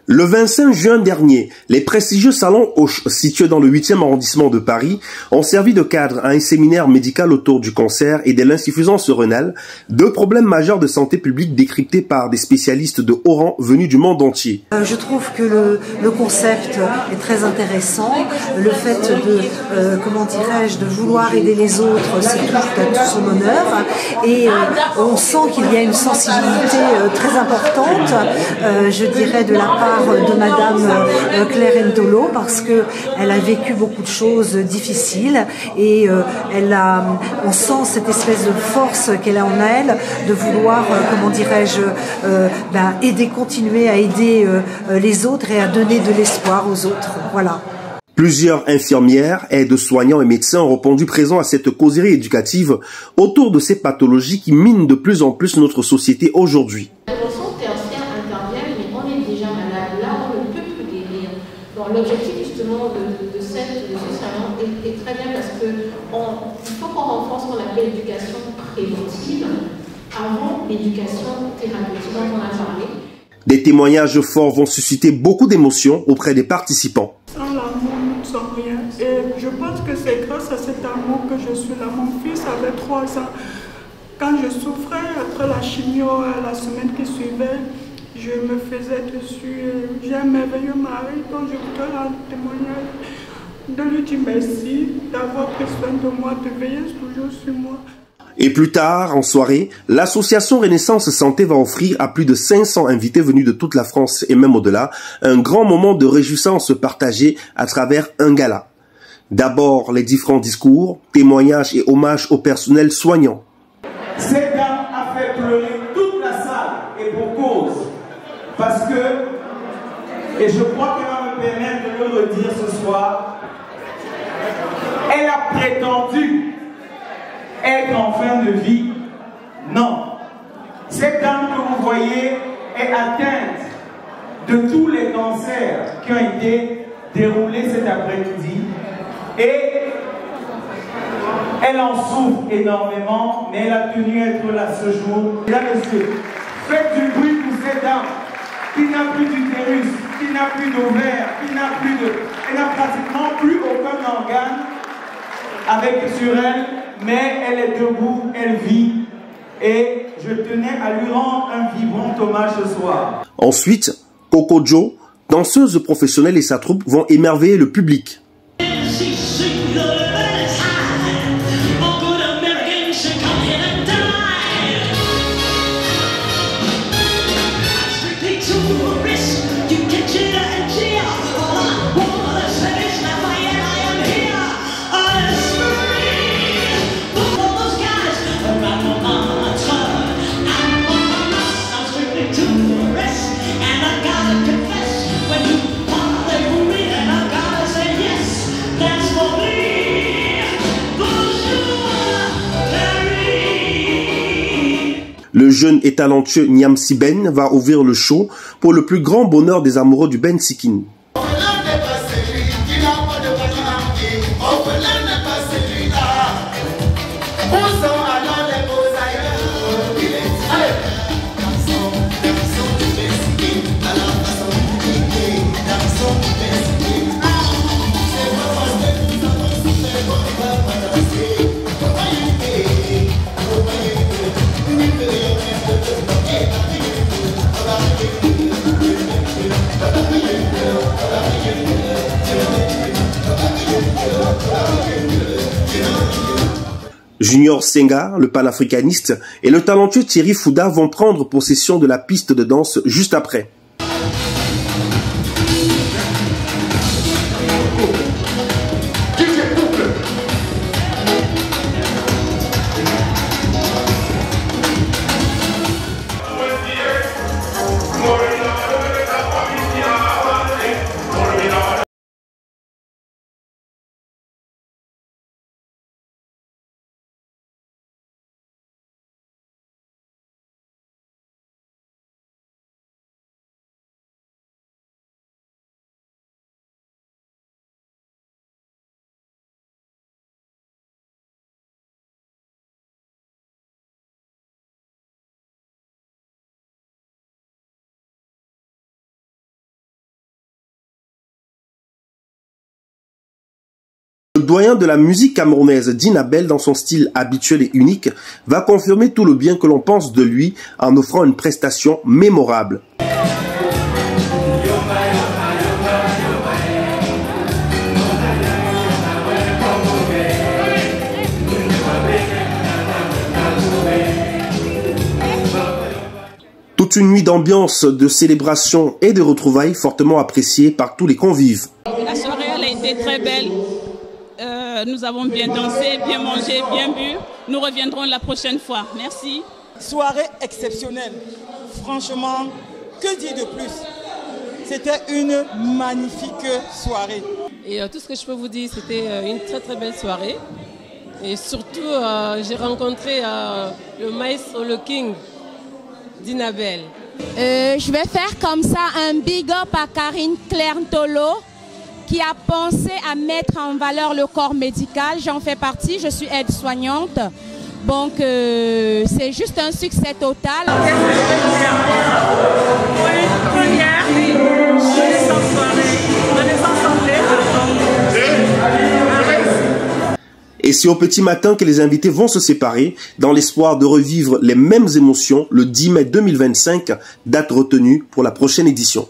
Le 25 juin dernier, les prestigieux salons Auch, situés dans le 8e arrondissement de Paris, ont servi de cadre à un séminaire médical autour du cancer et de l'insuffisance rénale, deux problèmes majeurs de santé publique décryptés par des spécialistes de haut rang venus du monde entier. Je trouve que le concept est très intéressant. Le fait de vouloir aider les autres, c'est tout à son honneur. Et on sent qu'il y a une sensibilité très importante, je dirais, de la part de Madame Claire Ndolo, parce qu'elle a vécu beaucoup de choses difficiles et on sent cette espèce de force qu'elle a en elle, de vouloir, continuer à aider les autres et à donner de l'espoir aux autres. Voilà. Plusieurs infirmières, aides-soignants et médecins ont répondu présents à cette causerie éducative autour de ces pathologies qui minent de plus en plus notre société aujourd'hui. L'objectif justement de ce salon est très bien parce qu'il faut qu'on renforce ce qu'on appelle l'éducation préventive avant l'éducation thérapeutique dont on a parlé. Des témoignages forts vont susciter beaucoup d'émotions auprès des participants. Sans l'amour, nous ne sommes rien. Et je pense que c'est grâce à cet amour que je suis là. Mon fils avait 3 ans. Quand je souffrais après la chimio, la semaine qui suivait, je me faisais dessus. J'ai un merveilleux mari dont je voudrais rendre témoignage, de lui dire merci, d'avoir pris soin de moi, de veiller toujours sur moi. Et plus tard, en soirée, l'association Renaissance Santé va offrir à plus de 500 invités venus de toute la France et même au-delà, un grand moment de réjouissance partagé à travers un gala. D'abord, les différents discours, témoignages et hommages au personnel soignant. Cette dame a fait pleurer toute la salle et pour cause. Parce que, et je crois qu'elle va me permettre de le redire ce soir, elle a prétendu être en fin de vie. Non. Cette dame que vous voyez est atteinte de tous les cancers qui ont été déroulés cet après-midi. Et elle en souffre énormément, mais elle a tenu à être là ce jour. Mesdames et messieurs, faites du bruit pour cette dame qui n'a plus d'utérus, qui n'a plus d'ovaire, elle n'a pratiquement plus aucun organe sur elle, mais elle est debout, elle vit, et je tenais à lui rendre un vibrant hommage ce soir. Ensuite, Coco Jo, danseuse professionnelle et sa troupe vont émerveiller le public. Le jeune et talentueux Niamsi Ben va ouvrir le show pour le plus grand bonheur des amoureux du Ben Sikin. Junior Senga, le panafricaniste, et le talentueux Thierry Fouda vont prendre possession de la piste de danse juste après. doyen de la musique camerounaise Dinabel, dans son style habituel et unique, va confirmer tout le bien que l'on pense de lui en offrant une prestation mémorable. Toute une nuit d'ambiance, de célébration et de retrouvailles fortement appréciée par tous les convives. La soirée elle a été très belle. Nous avons bien dansé, bien mangé, bien bu. Nous reviendrons la prochaine fois. Merci. Soirée exceptionnelle. Franchement, que dire de plus? C'était une magnifique soirée. Et tout ce que je peux vous dire, c'était une très belle soirée. Et surtout, j'ai rencontré le maestro, le king, Dinabel. Je vais faire comme ça un big up à Karine Claire-Ntolo qui a pensé à mettre en valeur le corps médical. J'en fais partie, je suis aide-soignante. Donc c'est juste un succès total. Et c'est au petit matin que les invités vont se séparer dans l'espoir de revivre les mêmes émotions le 10 mai 2025, date retenue pour la prochaine édition.